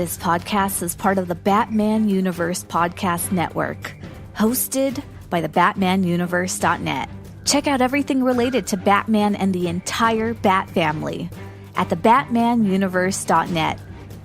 This podcast is part of the Batman Universe Podcast Network, hosted by the BatmanUniverse.net. Check out everything related to Batman and the entire Bat family at the BatmanUniverse.net,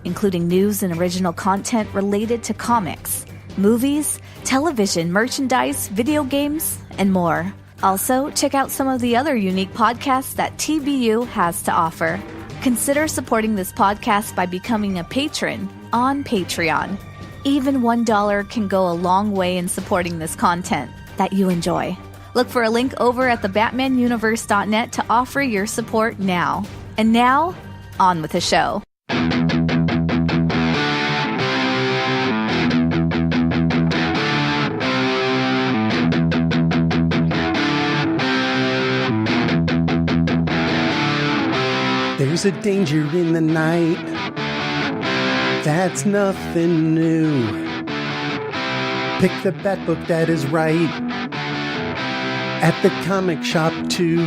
including news and original content related to comics, movies, television, merchandise, video games, and more. Also, check out some of the other unique podcasts that TBU has to offer. Consider supporting this podcast by becoming a patron on Patreon. Even $1 can go a long way in supporting this content that you enjoy. Look for a link over at thebatmanuniverse.net to offer your support now. And now, on with the show. There's a danger in the night, that's nothing new. Pick the bat book that is right, at the comic shop too.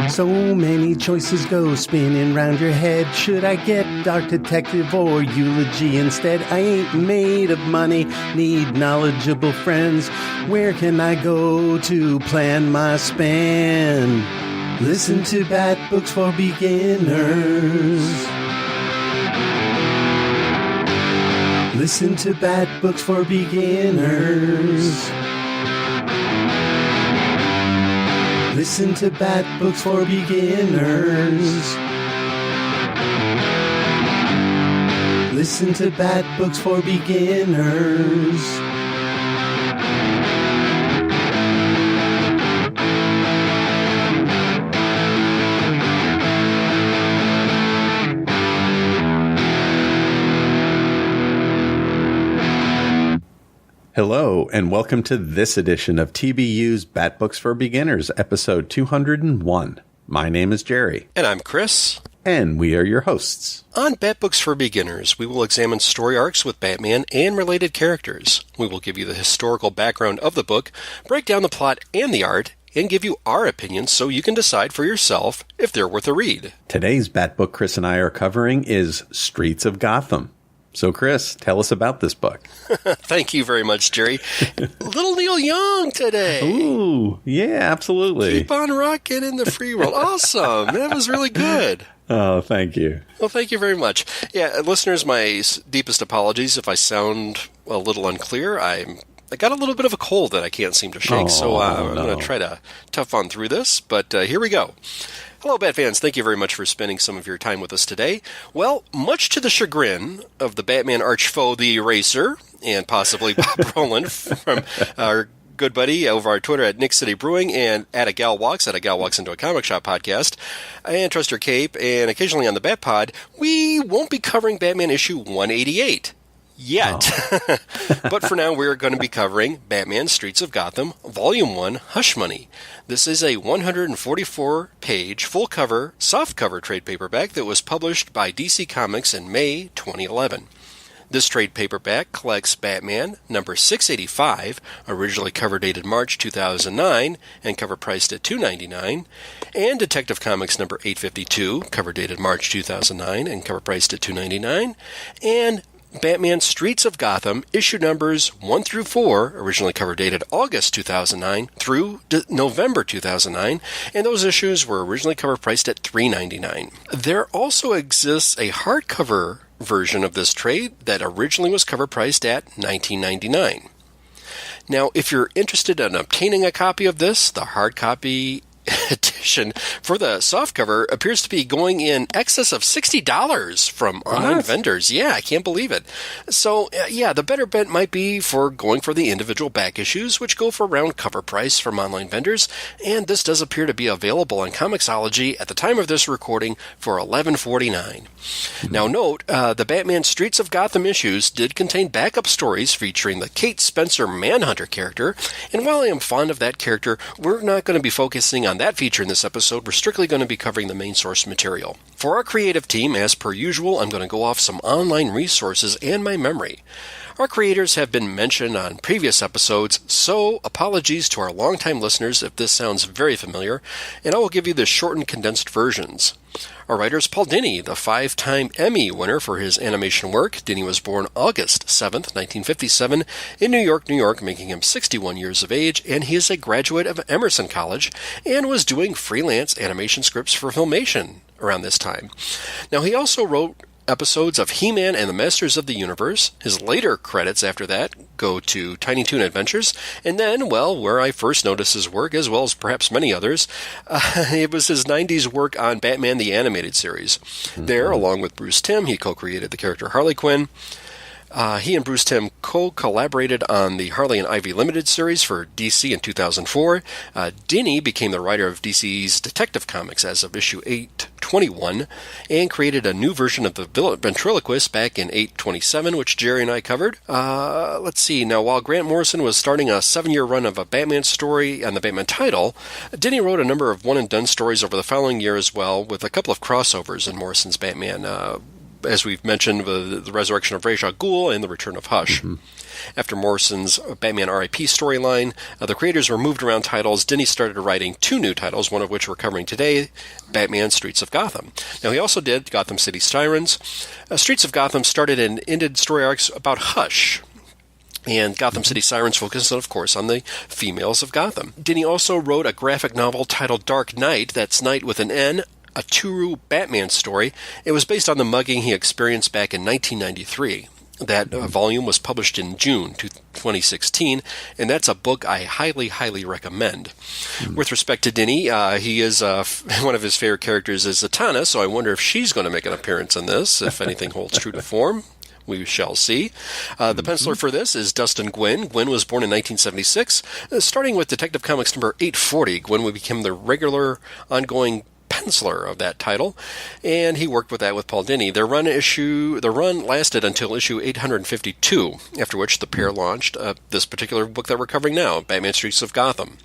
So many choices go spinning round your head. Should I get Dark Detective or Eulogy instead? I ain't made of money, need knowledgeable friends. Where can I go to plan my spend? Listen to Bat Books for Beginners. Listen to Bat Books for Beginners. Listen to Bat Books for Beginners. Listen to Bat Books for Beginners. Hello, and welcome to this edition of TBU's Bat Books for Beginners, episode 201. My name is Gerry. And I'm Chris. And we are your hosts. On Bat Books for Beginners, we will examine story arcs with Batman and related characters. We will give you the historical background of the book, break down the plot and the art, and give you our opinions so you can decide for yourself if they're worth a read. Today's Bat Book Chris and I are covering is Streets of Gotham. So, Chris, tell us about this book. Thank you very much, Gerry. Little Neil Young today. Ooh, yeah, absolutely. Keep on rocking in the free world. Awesome. That was really good. Oh, thank you. Well, thank you very much. Yeah, listeners, my deepest apologies if I sound a little unclear. I got a little bit of a cold that I can't seem to shake, I'm going to try to tough on through this, but here we go. Hello, Bat fans. Thank you very much for spending some of your time with us today. Well, much to the chagrin of the Batman arch foe, the Eraser, and possibly Bob Rowland from our good buddy over our Twitter at Nick City Brewing and at A Gal Walks Into a Comic Shop podcast, and Trust Your Cape, and occasionally on the Bat Pod, we won't be covering Batman issue 188. Yet. Oh. But for now, we're going to be covering Batman Streets of Gotham, Volume 1, Hush Money. This is a 144-page, full-cover, softcover trade paperback that was published by DC Comics in May 2011. This trade paperback collects Batman number 685, originally cover dated March 2009 and cover priced at $2.99, and Detective Comics number 852, cover dated March 2009 and cover priced at $2.99, and Batman Streets of Gotham, issue numbers 1 through 4, originally cover dated August 2009 through November 2009, and those issues were originally cover priced at $3.99. There also exists a hardcover version of this trade that originally was cover priced at $19.99. Now, if you're interested in obtaining a copy of this, the hard copy edition for the softcover appears to be going in excess of $60 from online vendors. Yeah, I can't believe it. So, the better bet might be for going for the individual back issues, which go for around cover price from online vendors, and this does appear to be available on Comixology at the time of this recording for $11.49. Now note, the Batman Streets of Gotham issues did contain backup stories featuring the Kate Spencer Manhunter character, and while I am fond of that character, we're not going to be focusing on that feature in this episode. We're strictly going to be covering the main source material. For our creative team, as per usual, I'm going to go off some online resources and my memory. Our creators have been mentioned on previous episodes, so apologies to our longtime listeners if this sounds very familiar, and I will give you the shortened, condensed versions. Our writer is Paul Dini, the 5-time Emmy winner for his animation work. Dini was born August 7th, 1957, in New York, making him 61 years of age, and he is a graduate of Emerson College and was doing freelance animation scripts for Filmation around this time. Now, he also wrote episodes of He-Man and the Masters of the Universe. His later credits after that go to Tiny Toon Adventures, and then, well, where I first noticed his work, as well as perhaps many others, it was his 90s work on Batman the Animated Series. There, along with Bruce Timm, he co-created the character Harley Quinn. He and Bruce Timm co-collaborated on the Harley and Ivy Limited series for DC in 2004. Dini became the writer of DC's Detective Comics as of issue 821 and created a new version of the ventriloquist back in 827, which Gerry and I covered. Let's see. Now, while Grant Morrison was starting a 7-year run of a Batman story on the Batman title, Dini wrote a number of one-and-done stories over the following year as well, with a couple of crossovers in Morrison's Batman, as we've mentioned, the resurrection of Ra's al Ghul and the return of Hush. After Morrison's Batman R.I.P. storyline, the creators were moved around titles. Dini started writing 2 new titles, one of which we're covering today, Batman Streets of Gotham. Now, he also did Gotham City Sirens. Streets of Gotham started and ended story arcs about Hush. And Gotham City Sirens focused, of course, on the females of Gotham. Dini also wrote a graphic novel titled Dark Knight, that's Night with an N, a true Batman story. It was based on the mugging he experienced back in 1993. That volume was published in June 2016, and that's a book I highly, highly recommend. With respect to Dini, he is one of his favorite characters is Zatanna, so I wonder if she's going to make an appearance in this, if anything holds true to form. We shall see. The penciler for this is Dustin Gwinn. Gwinn was born in 1976. Starting with Detective Comics number 840, Gwinn would become the regular ongoing penciler of that title, and he worked with that with Paul Dini. The run lasted until issue 852, after which the pair launched this particular book that we're covering now, Batman Streets of Gotham.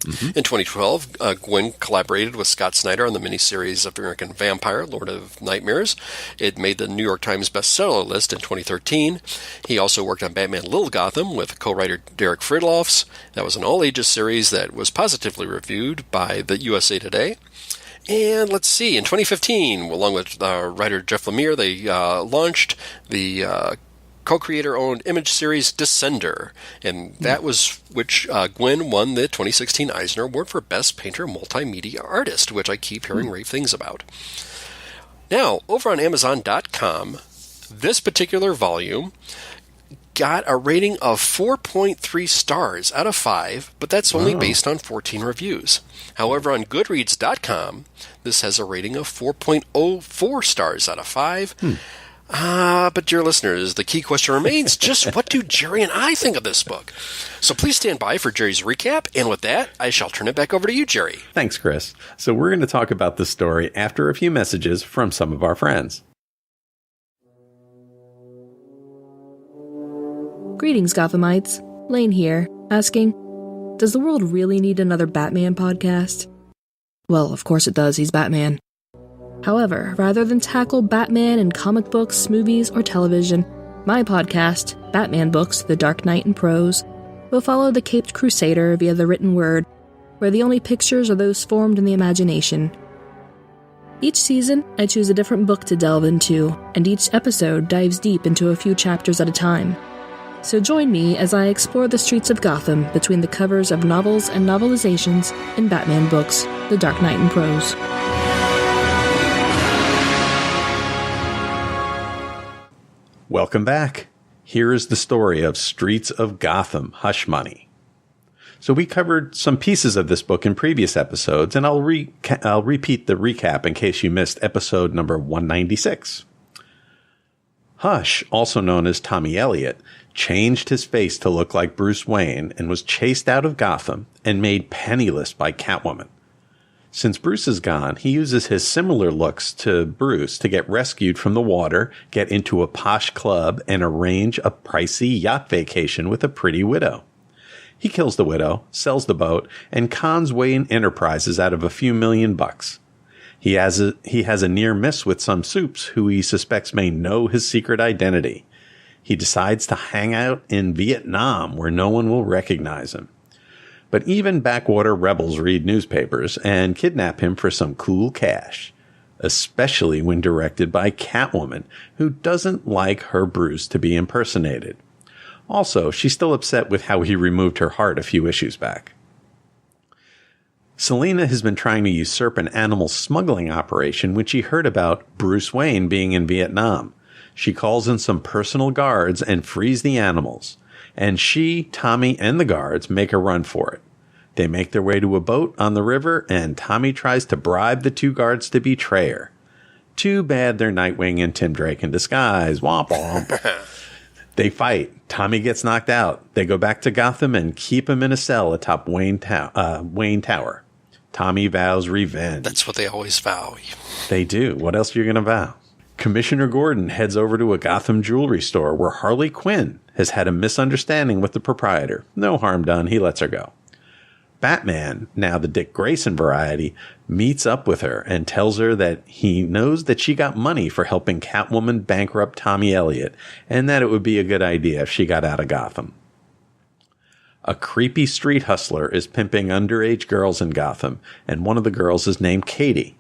In 2012, Gwinn collaborated with Scott Snyder on the miniseries of American Vampire, Lord of Nightmares. It made the New York Times bestseller list in 2013. He also worked on Batman Little Gotham with co-writer Derek Fridolfs. That was an all-ages series that was positively reviewed by the USA Today. And let's see, in 2015, along with writer Jeff Lemire, they launched the co-creator-owned image series Descender, and that was which Gwinn won the 2016 Eisner Award for Best Painter Multimedia Artist, which I keep hearing rave things about. Now, over on Amazon.com, this particular volume got a rating of 4.3 stars out of 5, but that's only based on 14 reviews. However, on Goodreads.com, this has a rating of 4.04 stars out of 5. But dear listeners, the key question remains, just what do Gerry and I think of this book? So please stand by for Gerry's recap, and with that, I shall turn it back over to you, Gerry. Thanks, Chris. So we're going to talk about this story after a few messages from some of our friends. Greetings, Gothamites. Lane here, asking, does the world really need another Batman podcast? Well, of course it does, he's Batman. However, rather than tackle Batman in comic books, movies, or television, my podcast, Batman Books, The Dark Knight in Prose, will follow the Caped Crusader via the written word, where the only pictures are those formed in the imagination. Each season, I choose a different book to delve into, and each episode dives deep into a few chapters at a time. So join me as I explore the streets of Gotham between the covers of novels and novelizations in Batman Books, The Dark Knight in Prose. Welcome back. Here is the story of Streets of Gotham, Hush Money. So we covered some pieces of this book in previous episodes, and I'll repeat the recap in case you missed episode number 196. Hush, also known as Tommy Elliot, changed his face to look like Bruce Wayne and was chased out of Gotham and made penniless by Catwoman. Since Bruce is gone, he uses his similar looks to Bruce to get rescued from the water, get into a posh club, and arrange a pricey yacht vacation with a pretty widow. He kills the widow, sells the boat, and cons Wayne Enterprises out of a few $1,000,000. He has a near miss with some supes who he suspects may know his secret identity. He decides to hang out in Vietnam where no one will recognize him. But even backwater rebels read newspapers and kidnap him for some cool cash, especially when directed by Catwoman, who doesn't like her Bruce to be impersonated. Also, she's still upset with how he removed her heart a few issues back. Selina has been trying to usurp an animal smuggling operation when she heard about Bruce Wayne being in Vietnam. She calls in some personal guards and frees the animals, and she, Tommy, and the guards make a run for it. They make their way to a boat on the river, and Tommy tries to bribe the two guards to betray her. Too bad they're Nightwing and Tim Drake in disguise. Womp womp. They fight. Tommy gets knocked out. They go back to Gotham and keep him in a cell atop Wayne Tower. Tommy vows revenge. That's what they always vow. They do. What else are you going to vow? Commissioner Gordon heads over to a Gotham jewelry store where Harley Quinn has had a misunderstanding with the proprietor. No harm done. He lets her go. Batman, now the Dick Grayson variety, meets up with her and tells her that he knows that she got money for helping Catwoman bankrupt Tommy Elliott and that it would be a good idea if she got out of Gotham. A creepy street hustler is pimping underage girls in Gotham, and one of the girls is named Katie.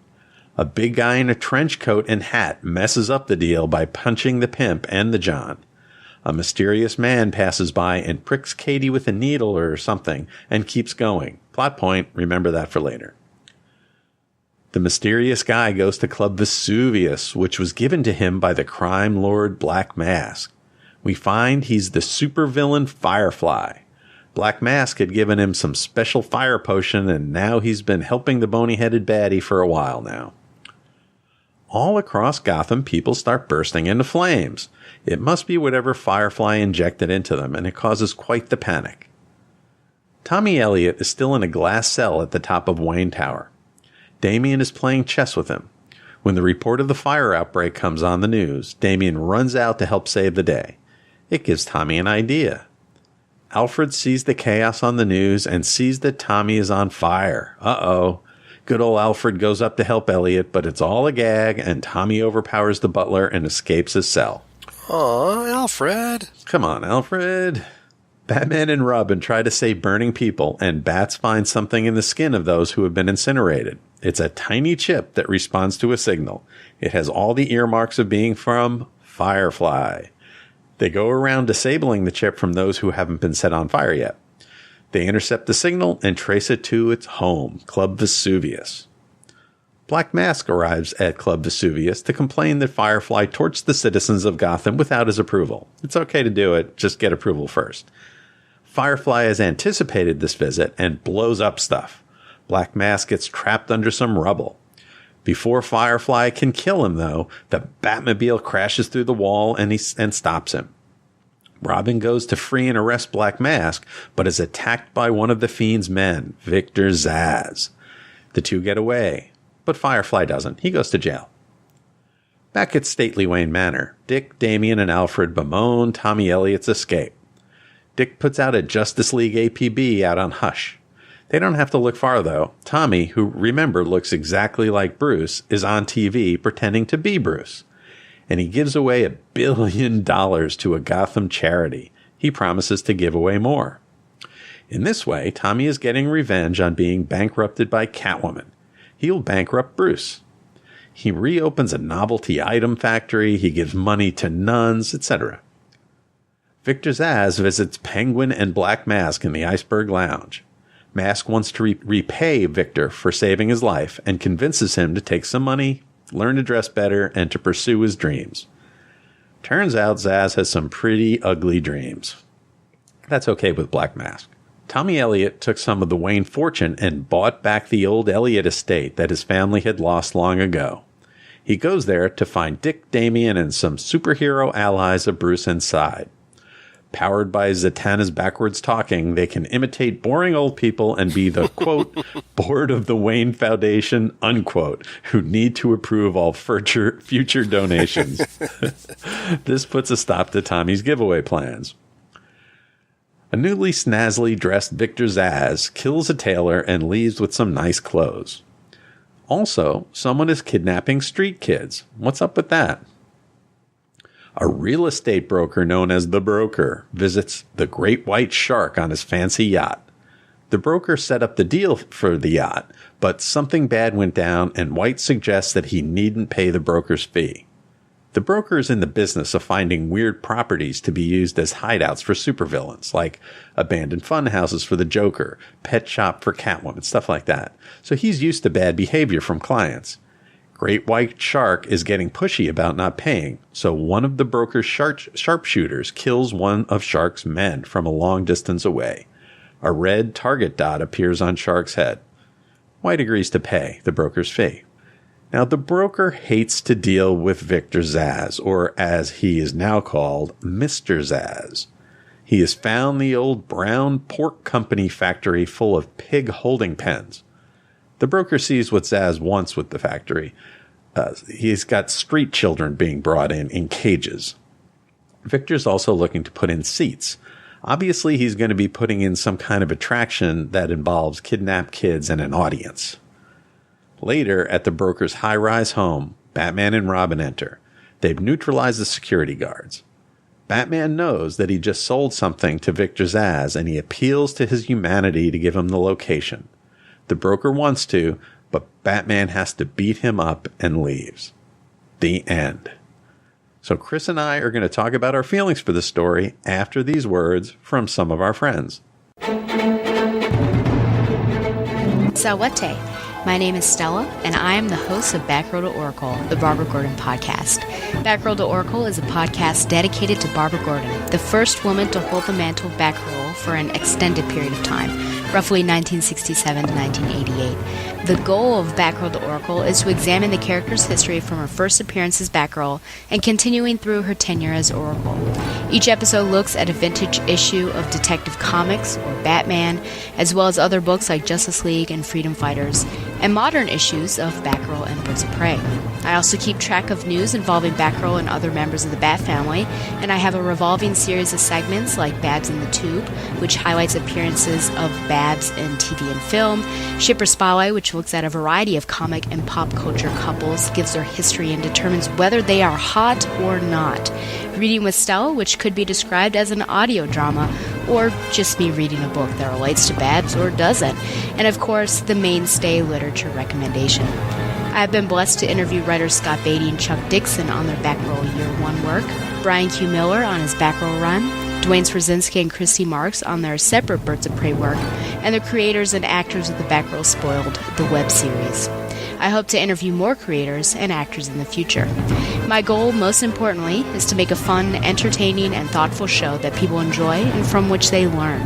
A big guy in a trench coat and hat messes up the deal by punching the pimp and the John. A mysterious man passes by and pricks Katie with a needle or something and keeps going. Plot point, remember that for later. The mysterious guy goes to Club Vesuvius, which was given to him by the crime lord Black Mask. We find he's the supervillain Firefly. Black Mask had given him some special fire potion, and now he's been helping the bony-headed baddie for a while now. All across Gotham, people start bursting into flames. It must be whatever Firefly injected into them, and it causes quite the panic. Tommy Elliott is still in a glass cell at the top of Wayne Tower. Damian is playing chess with him. When the report of the fire outbreak comes on the news, Damian runs out to help save the day. It gives Tommy an idea. Alfred sees the chaos on the news and sees that Tommy is on fire. Uh-oh. Good old Alfred goes up to help Elliot, but it's all a gag, and Tommy overpowers the butler and escapes his cell. Aw, Alfred. Come on, Alfred. Batman and Robin try to save burning people, and Bats finds something in the skin of those who have been incinerated. It's a tiny chip that responds to a signal. It has all the earmarks of being from Firefly. They go around disabling the chip from those who haven't been set on fire yet. They intercept the signal and trace it to its home, Club Vesuvius. Black Mask arrives at Club Vesuvius to complain that Firefly torched the citizens of Gotham without his approval. It's okay to do it, just get approval first. Firefly has anticipated this visit and blows up stuff. Black Mask gets trapped under some rubble. Before Firefly can kill him, though, the Batmobile crashes through the wall and stops him. Robin goes to free and arrest Black Mask, but is attacked by one of the Fiend's men, Victor Zsasz. The two get away, but Firefly doesn't. He goes to jail. Back at stately Wayne Manor, Dick, Damian, and Alfred bemoan Tommy Elliott's escape. Dick puts out a Justice League APB out on Hush. They don't have to look far, though. Tommy, who, remember, looks exactly like Bruce, is on TV pretending to be Bruce. And he gives away $1 billion to a Gotham charity. He promises to give away more. In this way, Tommy is getting revenge on being bankrupted by Catwoman. He'll bankrupt Bruce. He reopens a novelty item factory, he gives money to nuns, etc. Victor Zsasz visits Penguin and Black Mask in the Iceberg Lounge. Mask wants to repay Victor for saving his life and convinces him to take some money, learn to dress better, and to pursue his dreams. Turns out Zsasz has some pretty ugly dreams. That's okay with Black Mask. Tommy Elliott took some of the Wayne fortune and bought back the old Elliott estate that his family had lost long ago. He goes there to find Dick, Damian, and some superhero allies of Bruce inside. Powered by Zatanna's backwards talking, they can imitate boring old people and be the, quote, board of the Wayne Foundation, unquote, who need to approve all future donations. This puts a stop to Tommy's giveaway plans. A newly snazzily dressed Victor Zsasz kills a tailor and leaves with some nice clothes. Also, someone is kidnapping street kids. What's up with that? A real estate broker known as the Broker visits the Great White Shark on his fancy yacht. The broker set up the deal for the yacht, but something bad went down and White suggests that he needn't pay the broker's fee. The broker is in the business of finding weird properties to be used as hideouts for supervillains, like abandoned funhouses for the Joker, pet shop for Catwoman, stuff like that. So he's used to bad behavior from clients. Great White Shark is getting pushy about not paying, so one of the broker's sharpshooters kills one of Shark's men from a long distance away. A red target dot appears on Shark's head. White agrees to pay the broker's fee. Now, the broker hates to deal with Victor Zsasz, or as he is now called, Mr. Zsasz. He has found the old Brown Pork Company factory full of pig holding pens. The broker sees what Zsasz wants with the factory. He's got street children being brought in cages. Victor's also looking to put in seats. Obviously, he's going to be putting in some kind of attraction that involves kidnapped kids and an audience. Later, at the broker's high-rise home, Batman and Robin enter. They've neutralized the security guards. Batman knows that he just sold something to Victor Zsasz, and he appeals to his humanity to give him the location. The broker wants to, but Batman has to beat him up and leaves. The end. So Chris and I are going to talk about our feelings for the story after these words from some of our friends. Sawate. My name is Stella, and I am the host of Backrow to Oracle, the Barbara Gordon podcast. Backrow to Oracle is a podcast dedicated to Barbara Gordon, the first woman to hold the mantle of Backrow for an extended period of time, roughly 1967 to 1988. The goal of Backrow to Oracle is to examine the character's history from her first appearance as Batgirl and continuing through her tenure as Oracle. Each episode looks at a vintage issue of Detective Comics or Batman, as well as other books like Justice League and Freedom Fighters, and modern issues of Batgirl and Birds of Prey. I also keep track of news involving Batgirl and other members of the Bat family, and I have a revolving series of segments like Babs in the Tube, which highlights appearances of Babs in TV and film, Shipper Spotlight, which looks at a variety of comic and pop culture couples, gives their history, and determines whether they are hot or not. Reading with Stella, which could be described as an audio drama, or just me reading a book that relates to Babs or doesn't. And of course, the mainstay literature recommendation. I have been blessed to interview writers Scott Beatty and Chuck Dixon on their Batgirl Year 1 work, Brian Q. Miller on his Batgirl run, Dwayne Swarzynski and Christy Marks on their separate Birds of Prey work, and the creators and actors of the Batgirl Spoiled, the web series. I hope to interview more creators and actors in the future. My goal, most importantly, is to make a fun, entertaining, and thoughtful show that people enjoy and from which they learn.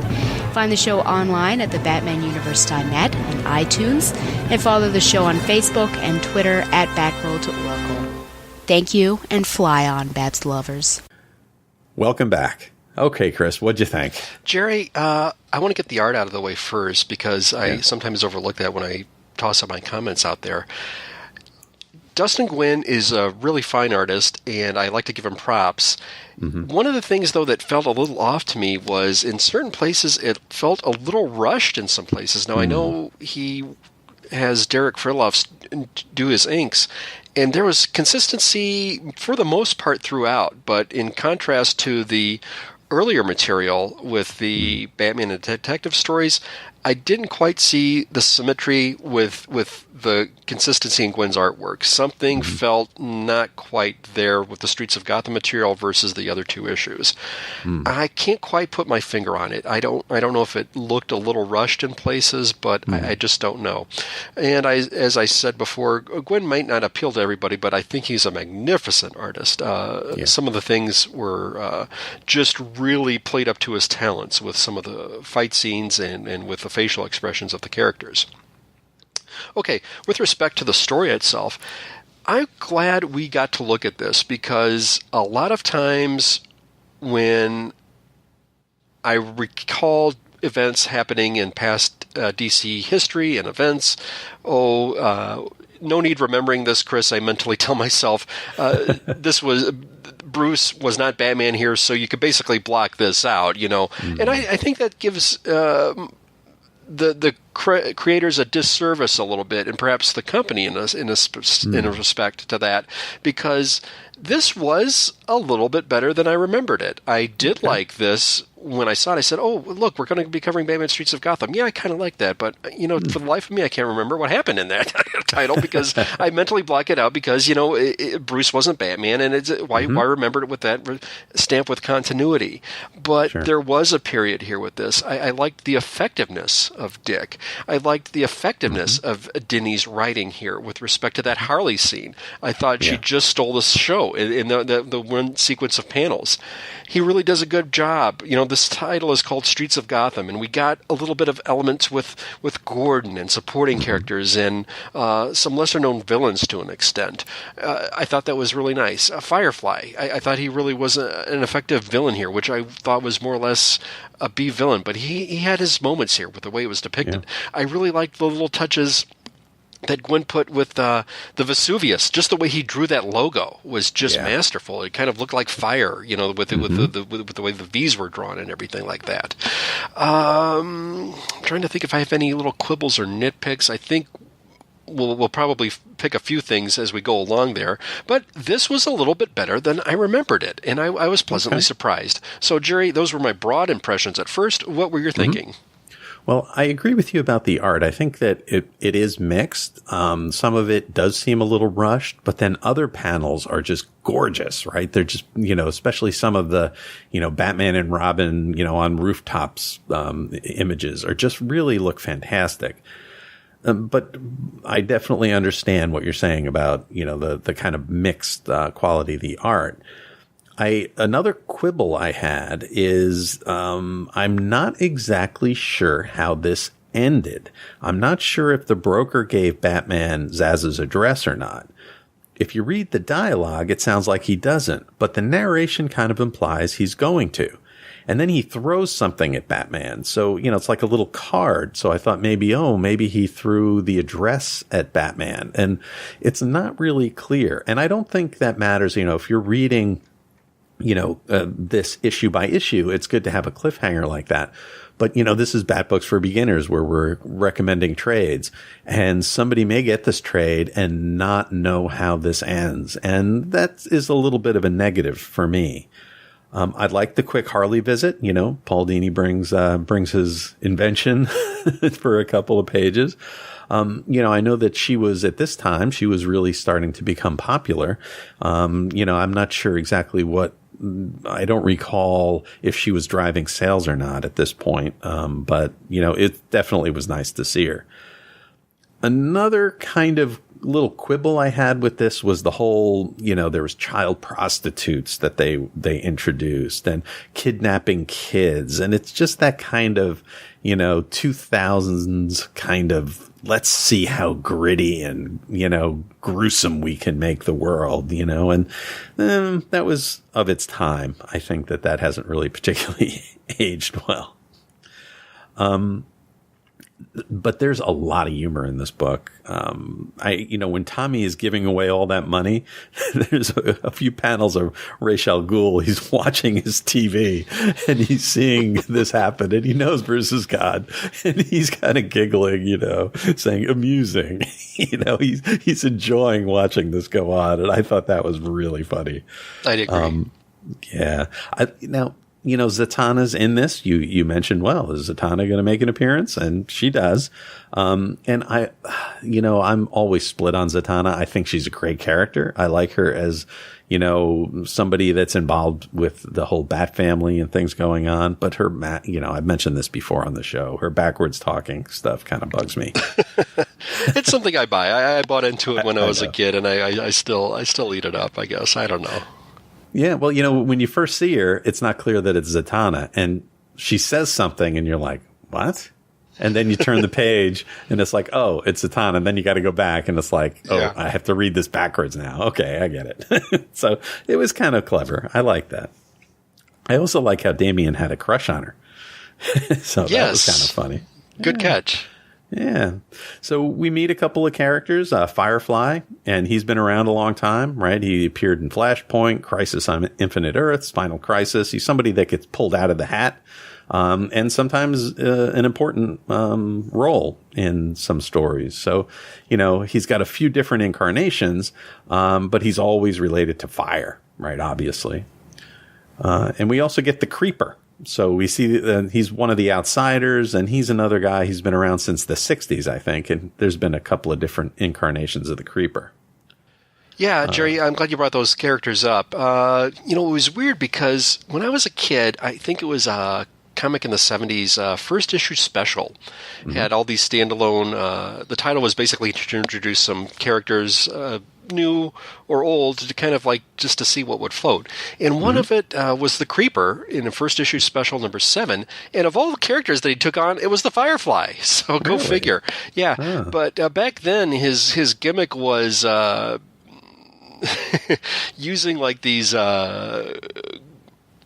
Find the show online at thebatmanuniverse.net and iTunes, and follow the show on Facebook and Twitter at Backroll to Oracle. Thank you, and fly on, Babs lovers. Welcome back. Okay, Chris, what'd you think? Gerry, I want to get the art out of the way first because I sometimes overlook that when I toss up my comments out there. Dustin Nguyen is a really fine artist, and I like to give him props. Mm-hmm. One of the things, though, that felt a little off to me was in certain places it felt a little rushed in some places. Now, I know he has Derek Frilloff do his inks, and there was consistency for the most part throughout, but in contrast to the earlier material with the Batman and detective stories, I didn't quite see the symmetry with the consistency in Gwen's artwork. Something felt not quite there with the Streets of Gotham material versus the other two issues. I can't quite put my finger on it. I don't know if it looked a little rushed in places, but I just don't know. And as I said before, Gwen might not appeal to everybody, but I think he's a magnificent artist. Some of the things were just really played up to his talents with some of the fight scenes and with the facial expressions of the characters. Okay, with respect to the story itself, I'm glad we got to look at this because a lot of times when I recall events happening in past DC history and events, no need remembering this, Chris. I mentally tell myself Bruce was not Batman here, so you could basically block this out, you know. And I think that gives the creators a disservice a little bit, and perhaps the company in a respect to that, because This was a little bit better than I remembered it. I did like this. When I saw it, I said, oh, look, we're going to be covering Batman Streets of Gotham. Yeah, I kind of like that. But, for the life of me, I can't remember what happened in that title because I mentally block it out because, Bruce wasn't Batman. And why remember it with that stamp with continuity. But there was a period here with this. I liked the effectiveness of Dick. I liked the effectiveness of Denny's writing here with respect to that Harley scene. I thought she just stole the show in the one sequence of panels. He really does a good job. This title is called Streets of Gotham, and we got a little bit of elements with Gordon and supporting characters and some lesser-known villains to an extent. I thought that was really nice. Firefly, I thought he really was an effective villain here, which I thought was more or less a B villain, but he had his moments here with the way it was depicted. Yeah. I really liked the little touches that Gwen put with the Vesuvius. Just the way he drew that logo was just masterful. It kind of looked like fire, with the way the V's were drawn and everything like that. I'm trying to think if I have any little quibbles or nitpicks. I think we'll probably pick a few things as we go along there. But this was a little bit better than I remembered it, and I was pleasantly surprised. So, Gerry, those were my broad impressions at first. What were your thinking? Well, I agree with you about the art. I think that it is mixed. Some of it does seem a little rushed, but then other panels are just gorgeous, right? They're just, especially some of the, Batman and Robin, on rooftops, images are just really look fantastic. But I definitely understand what you're saying about, the kind of mixed, quality of the art. Another quibble I had is, I'm not exactly sure how this ended. I'm not sure if the broker gave Batman Zsasz' address or not. If you read the dialogue, it sounds like he doesn't, but the narration kind of implies he's going to. And then he throws something at Batman. So, it's like a little card. So I thought maybe he threw the address at Batman. And it's not really clear. And I don't think that matters. If you're reading this issue by issue, it's good to have a cliffhanger like that. But, this is Bat Books for Beginners where we're recommending trades, and somebody may get this trade and not know how this ends. And that is a little bit of a negative for me. I'd like the quick Harley visit. Paul Dini brings his invention for a couple of pages. I know that at this time, she was really starting to become popular. I'm not sure exactly I don't recall if she was driving sales or not at this point. But it definitely was nice to see her. Another kind of little quibble I had with this was the whole, there was child prostitutes that they introduced and kidnapping kids. And it's just that kind of, 2000s kind of, let's see how gritty and, gruesome we can make the world, and that was of its time. I think that hasn't really particularly aged well. But there's a lot of humor in this book. When Tommy is giving away all that money, there's a few panels of Ra's al Ghul. He's watching his TV and he's seeing this happen, and he knows Bruce is God, and he's kind of giggling, saying amusing. He's enjoying watching this go on, and I thought that was really funny. I agree. Zatanna's in this. You mentioned, is Zatanna going to make an appearance? And she does. And I'm always split on Zatanna. I think she's a great character. I like her as, somebody that's involved with the whole Bat family and things going on. But her, I've mentioned this before on the show. Her backwards talking stuff kind of bugs me. It's something I buy. I bought into it when I was a kid, and I still eat it up, I guess. I don't know. Yeah, well, when you first see her, it's not clear that it's Zatanna, and she says something, and you're like, what? And then you turn the page, and it's like, oh, it's Zatanna, and then you got to go back, and it's like, I have to read this backwards now. Okay, I get it. So it was kind of clever. I like that. I also like how Damian had a crush on her. So that was kind of funny. Good catch. Yeah. So we meet a couple of characters, Firefly, and he's been around a long time, right? He appeared in Flashpoint, Crisis on Infinite Earths, Final Crisis. He's somebody that gets pulled out of the hat and sometimes an important role in some stories. So, he's got a few different incarnations, but he's always related to fire, right? Obviously. And we also get the Creeper. So we see that he's one of the outsiders, and he's another guy. He's been around since the 60s, I think, and there's been a couple of different incarnations of the Creeper. Yeah, Gerry, I'm glad you brought those characters up. It was weird because when I was a kid, I think it was a comic in the 70s, first issue special, had all these standalone, the title was basically to introduce some characters, new or old, to kind of like just to see what would float. And one of it was the Creeper in the first issue special number 7. And of all the characters that he took on, it was the Firefly. So go figure. Yeah. But back then, his gimmick was using like these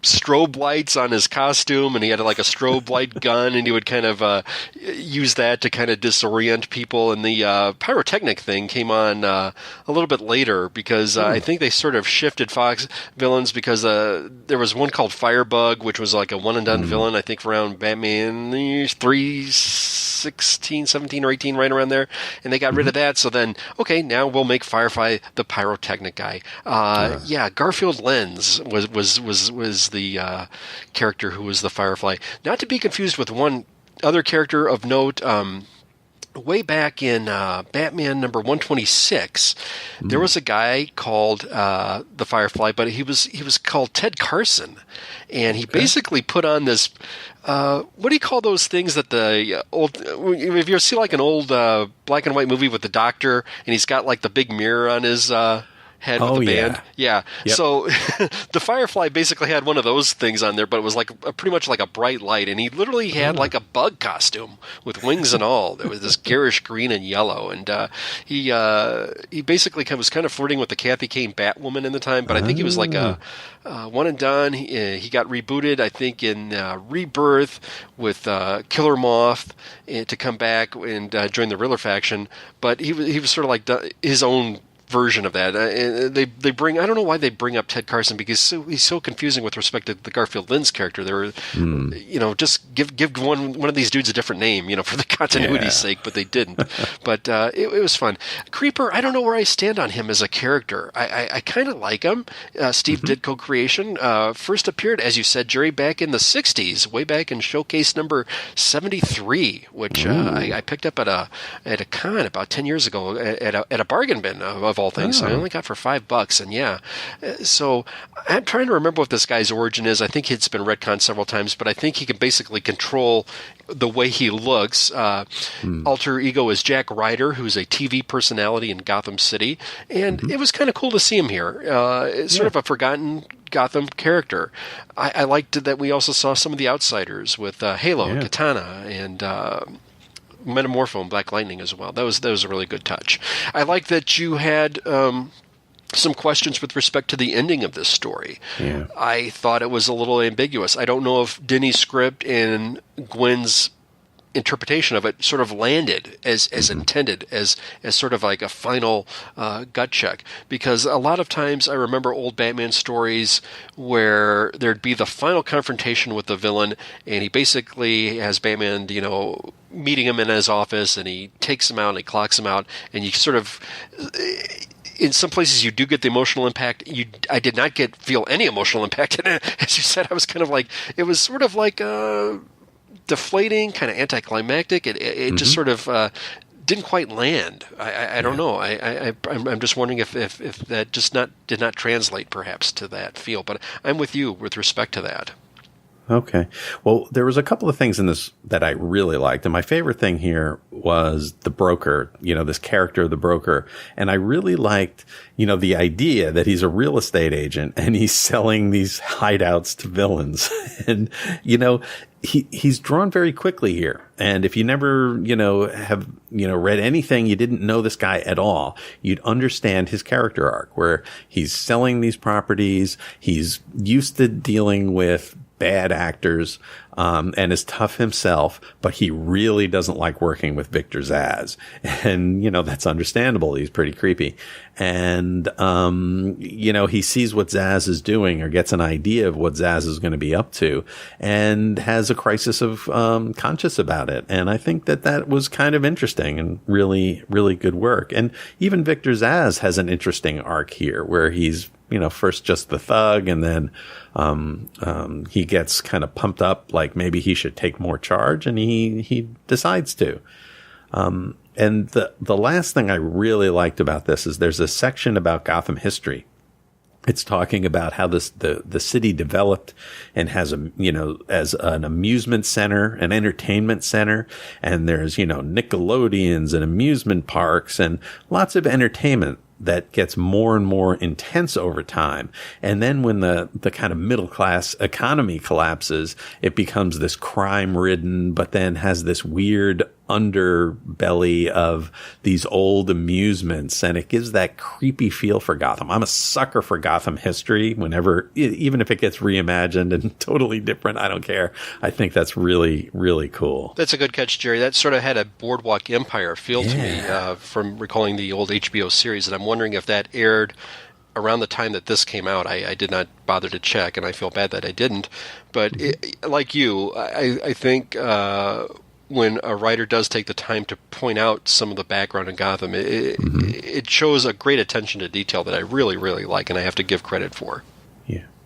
strobe lights on his costume, and he had like a strobe light gun, and he would kind of use that to kind of disorient people. And the pyrotechnic thing came on a little bit later because I think they sort of shifted Fox villains because there was one called Firebug, which was like a one and done villain, I think around Batman 316, 17 or 18, right around there, and they got rid of that. So then, okay, now we'll make Firefly the pyrotechnic guy. Garfield Lenz was the character who was the Firefly. Not to be confused with one other character of note. Way back in Batman number 126, there was a guy called the Firefly, but he was called Ted Carson, and he basically put on this. What do you call those things that the old? If you ever see like an old black and white movie with the doctor, and he's got like the big mirror on his head with the band. Yeah. Yep. So the Firefly basically had one of those things on there, but it was like pretty much like a bright light, and he literally had like a bug costume with wings and all. There was this garish green and yellow, and he basically was kind of flirting with the Kathy Kane Batwoman in the time, but I think he was like a one and done. He got rebooted, I think, in Rebirth with Killer Moth to come back and join the Riddler faction, but he was sort of like his own version of that. They bring, I don't know why they bring up Ted Carson, because he's so confusing with respect to the Garfield Lenz character. They were, just give one of these dudes a different name, for the continuity's sake, but they didn't. But it was fun. Creeper, I don't know where I stand on him as a character. I kind of like him. Steve Ditko creation. First appeared, as you said, Gerry, back in the 60s, way back in showcase number 73, which I picked up at a con about 10 years ago at a bargain bin of all things. I only got for $5, and so I'm trying to remember what this guy's origin is. I think it's been retconned several times, but I think he can basically control the way he looks. Alter ego is Jack Ryder, who's a TV personality in Gotham City, and it was kind of cool to see him here. It's sort of a forgotten Gotham character. I liked that we also saw some of the outsiders with Halo, Katana, and Metamorpho and Black Lightning as well. That was a really good touch. I like that you had some questions with respect to the ending of this story. Yeah. I thought it was a little ambiguous. I don't know if Denny's script and Gwen's interpretation of it sort of landed as intended, as sort of like a final gut check. Because a lot of times I remember old Batman stories where there'd be the final confrontation with the villain, and he basically has Batman, meeting him in his office, and he takes him out and he clocks him out, and you sort of... In some places, you do get the emotional impact. I did not feel any emotional impact. And as you said, I was kind of like... It was sort of like... deflating, kind of anticlimactic. It just sort of didn't quite land. I don't know. I'm just wondering if that just did not translate perhaps to that feel. But I'm with you with respect to that. Okay. Well, there was a couple of things in this that I really liked. And my favorite thing here was the broker, this character, the broker. And I really liked, the idea that he's a real estate agent and he's selling these hideouts to villains. And, he's drawn very quickly here. And if you never, have, read anything, you didn't know this guy at all, you'd understand his character arc where he's selling these properties. He's used to dealing with bad actors. and is tough himself, but he really doesn't like working with Victor Zsasz. And, that's understandable. He's pretty creepy. And, he sees what Zsasz is doing or gets an idea of what Zsasz is going to be up to and has a crisis of conscience about it. And I think that was kind of interesting and really, really good work. And even Victor Zsasz has an interesting arc here where he's, first just the thug, and then he gets kind of pumped up, like maybe he should take more charge, and he decides to. And the last thing I really liked about this is there's a section about Gotham history. It's talking about how the city developed and has as an amusement center, an entertainment center, and there's, Nickelodeons and amusement parks and lots of entertainment that gets more and more intense over time. And then when the kind of middle class economy collapses, it becomes this crime ridden, but then has this weird underbelly of these old amusements. And it gives that creepy feel for Gotham. I'm a sucker for Gotham history even if it gets reimagined and totally different, I don't care. I think that's really, really cool. That's a good catch, Jerry. That sort of had a Boardwalk Empire feel to me from recalling the old HBO series. And I'm wondering if that aired around the time that this came out. I did not bother to check, and I feel bad that I didn't. But like you, I think when a writer does take the time to point out some of the background in Gotham, it shows a great attention to detail that I really, really like, and I have to give credit for.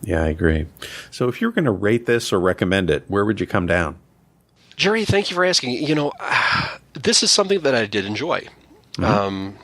Yeah, I agree. So if you were going to rate this or recommend it, where would you come down? Jerry, thank you for asking. This is something that I did enjoy. Mm-hmm.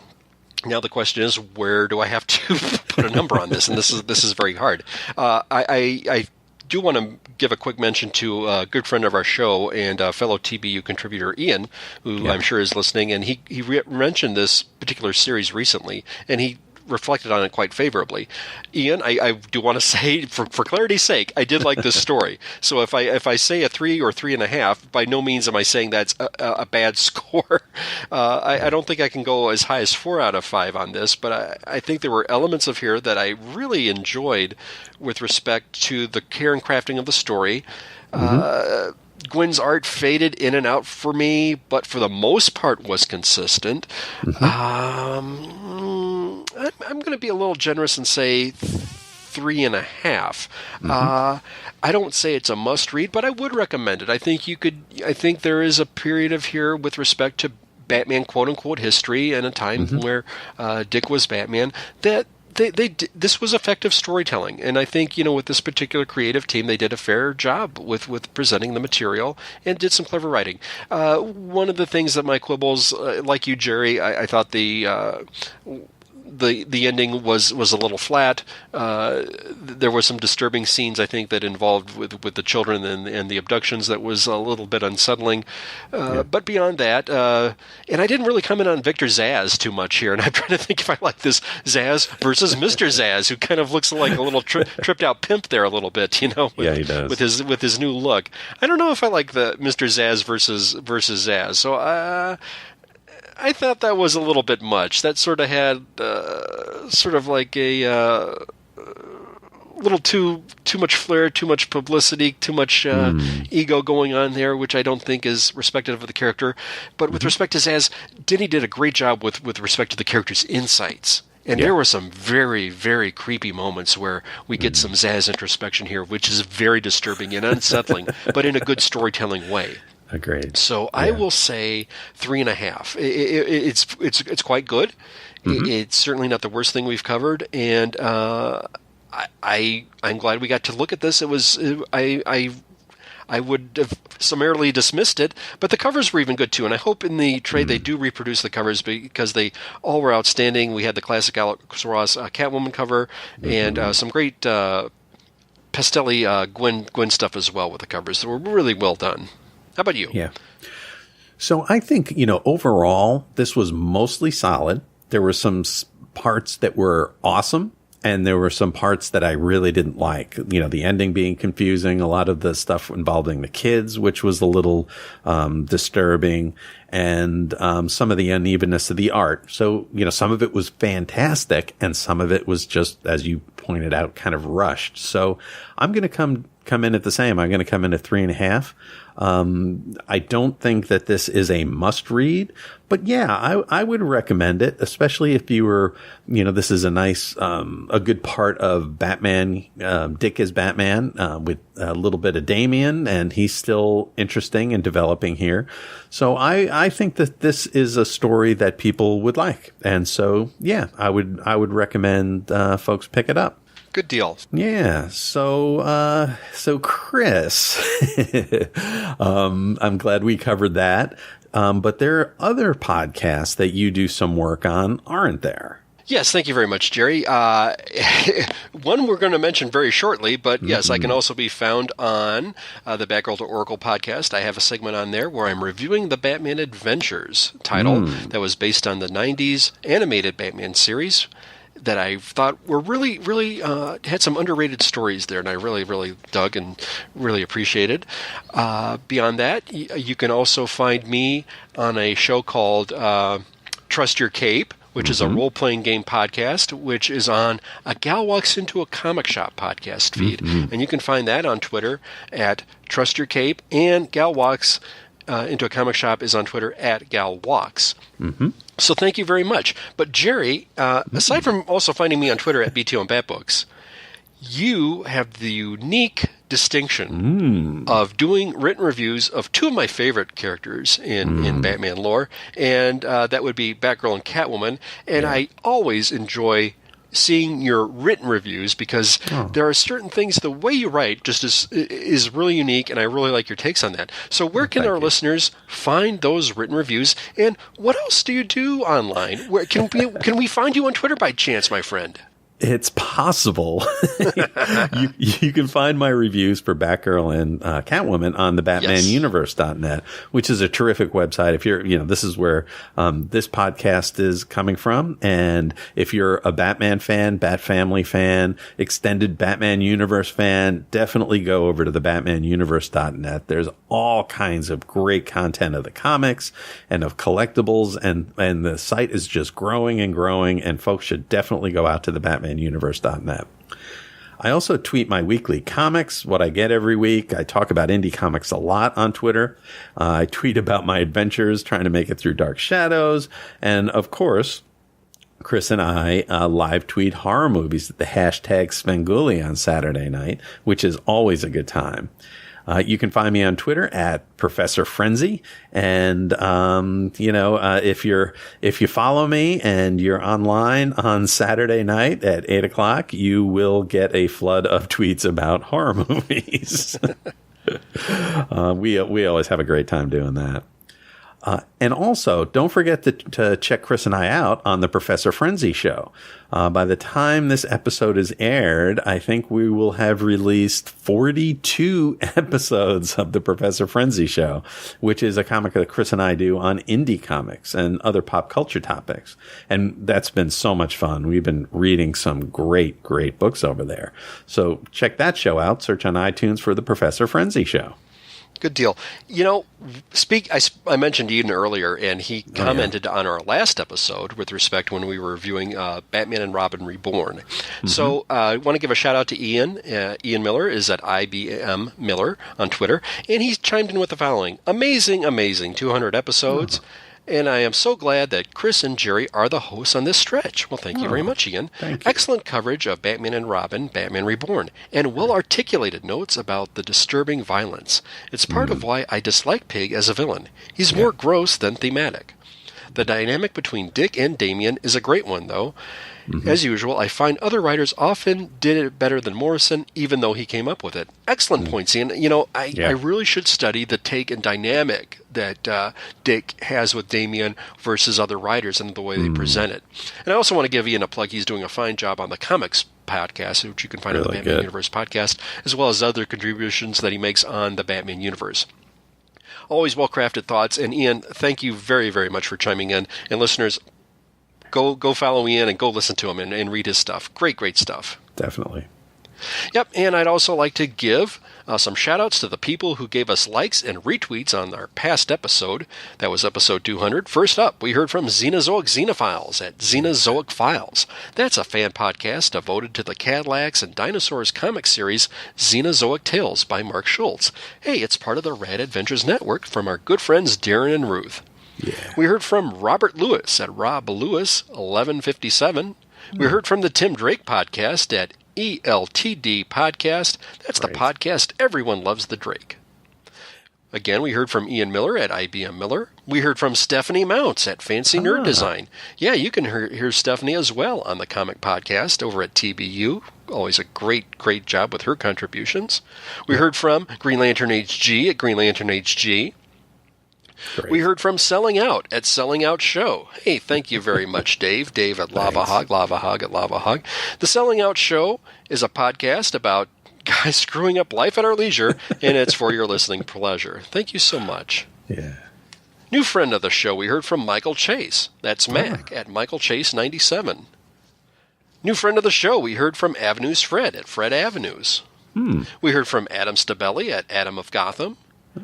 Now the question is, where do I have to put a number on this? And this is very hard. I do want to give a quick mention to a good friend of our show and fellow TBU contributor Ian, who I'm sure is listening, and he mentioned this particular series recently, and he reflected on it quite favorably. Ian, I do want to say, for clarity's sake, I did like this story. So if I say a 3 or 3.5, by no means am I saying that's a bad score. I don't think I can go as high as 4 out of 5 on this, but I think there were elements of here that I really enjoyed with respect to the care and crafting of the story. Gwen's art faded in and out for me, but for the most part was consistent. I'm going to be a little generous and say 3.5. I don't say it's a must read, but I would recommend it. I think there is a period of here with respect to Batman quote unquote history and a time where Dick was Batman that this was effective storytelling, and I think with this particular creative team, they did a fair job with presenting the material and did some clever writing. One of the things that my quibbles, like you, Jerry, I thought the ending was a little flat. There were some disturbing scenes, I think, that involved with the children and the abductions that was a little bit unsettling. But beyond that, and I didn't really comment on Victor Zsasz too much here, and I'm trying to think if I like this Zsasz versus Mr. Zsasz, who kind of looks like a little tripped out pimp there a little bit, he does. With his new look. I don't know if I like the Mr. Zsasz versus Zsasz. So I thought that was a little bit much. That sort of had sort of like a little too much flair, too much publicity, too much ego going on there, which I don't think is respective of the character. But with respect to Zsasz, Denny did a great job with respect to the character's insights. And there were some very, very creepy moments where we get some Zsasz introspection here, which is very disturbing and unsettling, but in a good storytelling way. Agreed. So I will say 3.5. It's quite good. It's certainly not the worst thing we've covered, and I'm glad we got to look at this. I would have summarily dismissed it, but the covers were even good too. And I hope in the trade they do reproduce the covers because they all were outstanding. We had the classic Alex Ross Catwoman cover and some great Pastelli Gwen stuff as well with the covers. They were really well done. How about you? Yeah. So I think, overall, this was mostly solid. There were some parts that were awesome, and there were some parts that I really didn't like. The ending being confusing, a lot of the stuff involving the kids, which was a little disturbing, and some of the unevenness of the art. So, some of it was fantastic, and some of it was just, as you pointed out, kind of rushed. So I'm going to come come in at the same. I'm going to come in at 3.5. I don't think that this is a must read, but yeah, I would recommend it, especially if you were, this is a nice, a good part of Batman. Dick is Batman, with a little bit of Damian, and he's still interesting and developing here. So I think that this is a story that people would like. And so, yeah, I would recommend, folks pick it up. Good deal. Yeah. So Chris, I'm glad we covered that. But there are other podcasts that you do some work on, aren't there? Yes, thank you very much, Gerry. One we're going to mention very shortly, but yes, I can also be found on the Batgirl to Oracle podcast. I have a segment on there where I'm reviewing the Batman Adventures title that was based on the 90s animated Batman series that I thought were really, really had some underrated stories there, and I really, really dug and really appreciated. Beyond that, you can also find me on a show called Trust Your Cape, which is a role-playing game podcast, which is on a Gal Walks Into a Comic Shop podcast feed. And you can find that on Twitter at Trust Your Cape, and Gal Walks Into a Comic Shop is on Twitter at Gal Walks. So thank you very much. But Gerry, aside from also finding me on Twitter at BTO and Batbooks, you have the unique distinction of doing written reviews of two of my favorite characters in Batman lore, and that would be Batgirl and Catwoman. And I always enjoy seeing your written reviews because there are certain things, the way you write just is really unique, and I really like your takes on that. So where can our listeners find those written reviews, and what else do you do online? Where can we find you on Twitter by chance, my friend? It's possible. You can find my reviews for Batgirl and Catwoman on the BatmanUniverse.net, which is a terrific website. If you're, this is where this podcast is coming from. And if you're a Batman fan, Bat Family fan, extended Batman Universe fan, definitely go over to the BatmanUniverse.net. There's all kinds of great content of the comics and of collectibles, and the site is just growing and growing, and folks should definitely go out to the BatmanUniverse.net. I also tweet my weekly comics, what I get every week. I talk about indie comics a lot on Twitter. I tweet about my adventures trying to make it through Dark Shadows. And of course, Chris and I live tweet horror movies at the hashtag Svengoolie on Saturday night, which is always a good time. You can find me on Twitter at Professor Frenzy. And, if you follow me and you're online on Saturday night at 8:00, you will get a flood of tweets about horror movies. We always have a great time doing that. And also, don't forget to check Chris and I out on the Professor Frenzy show. By the time this episode is aired, I think we will have released 42 episodes of the Professor Frenzy show, which is a comic that Chris and I do on indie comics and other pop culture topics. And that's been so much fun. We've been reading some great, great books over there. So check that show out. Search on iTunes for the Professor Frenzy show. Good deal. I mentioned Ian earlier, and he commented on our last episode with respect when we were reviewing Batman and Robin Reborn. So I want to give a shout out to Ian. Ian Miller is at IBM Miller on Twitter, and he's chimed in with the following. Amazing, 200 episodes. And I am so glad that Chris and Gerry are the hosts on this stretch. Well, thank you very much, Ian. Excellent coverage of Batman and Robin, Batman Reborn, and well-articulated notes about the disturbing violence. It's part of why I dislike Pig as a villain. He's more gross than thematic. The dynamic between Dick and Damian is a great one, though. As usual, I find other writers often did it better than Morrison, even though he came up with it. Excellent points, Ian. I really should study the take and dynamic that Dick has with Damian versus other writers and the way they present it. And I also want to give Ian a plug. He's doing a fine job on the comics podcast, which you can find on the Batman Universe podcast, as well as other contributions that he makes on the Batman Universe. Always well-crafted thoughts. And Ian, thank you very, very much for chiming in. And listeners, go follow Ian and go listen to him and read his stuff. Great, great stuff. Definitely. Yep, and I'd also like to give some shout-outs to the people who gave us likes and retweets on our past episode. That was episode 200. First up, we heard from Xenozoic Xenophiles at Xenozoic Files. That's a fan podcast devoted to the Cadillacs and Dinosaurs comic series Xenozoic Tales by Mark Schultz. Hey, it's part of the Rad Adventures Network from our good friends Darren and Ruth. Yeah. We heard from Robert Lewis at Rob Lewis 1157. We heard from the Tim Drake podcast at ELTD Podcast. That's the podcast Everyone Loves the Drake. Again, we heard from Ian Miller at IBM Miller. We heard from Stephanie Mounts at Fancy Nerd Design. Yeah, you can hear Stephanie as well on the comic podcast over at TBU. Always a great job with her contributions. We heard from Green Lantern HG at Green Lantern HG. Great. We heard from Selling Out at Selling Out Show. Hey, thank you very much, Dave. Dave at Lava Hog at Lava Hog. The Selling Out Show is a podcast about guys screwing up life at our leisure, and it's for your listening pleasure. Thank you so much. Yeah. New friend of the show, we heard from Michael Chase. That's Mac at Michael Chase 97. New friend of the show, we heard from Avenues Fred at Fred Avenues. We heard from Adam Stabelli at Adam of Gotham.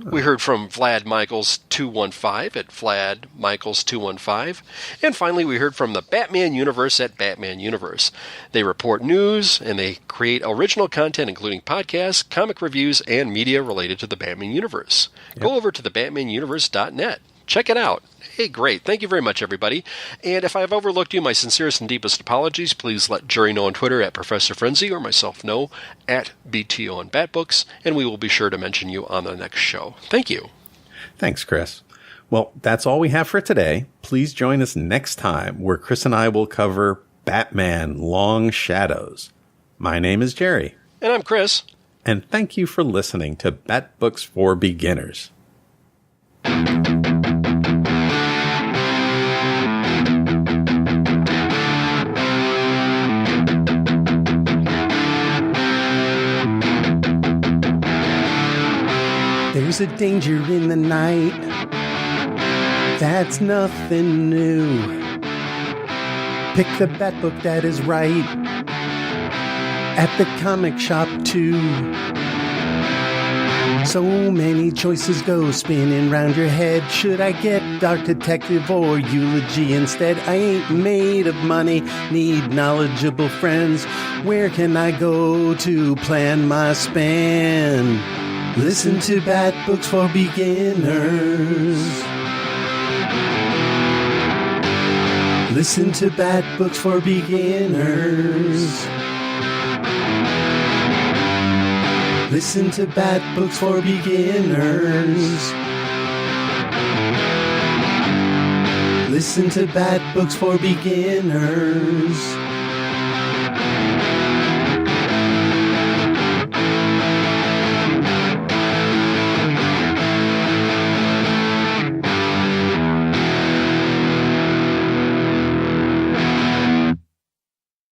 We heard from Vlad Michaels 215 at Vlad Michaels 215. And finally, we heard from the Batman Universe at Batman Universe. They report news and they create original content, including podcasts, comic reviews, and media related to the Batman Universe. Go over to thebatmanuniverse.net. Check it out. Hey, great. Thank you very much, everybody. And if I've overlooked you, my sincerest and deepest apologies. Please let Jerry know on Twitter at Professor Frenzy or myself know at BTO on Batbooks, and we will be sure to mention you on the next show. Thank you. Thanks, Chris. Well, that's all we have for today. Please join us next time where Chris and I will cover Batman Long Shadows. My name is Jerry. And I'm Chris. And thank you for listening to Batbooks for Beginners. There's a danger in the night. That's nothing new. Pick the Batbook that is right at the comic shop too. So many choices go spinning round your head. Should I get Dark Detective or Eulogy instead? I ain't made of money, need knowledgeable friends. Where can I go to plan my spend? Listen to Batbooks for Beginners. Listen to Batbooks for Beginners. Listen to Batbooks for Beginners. Listen to Batbooks for Beginners.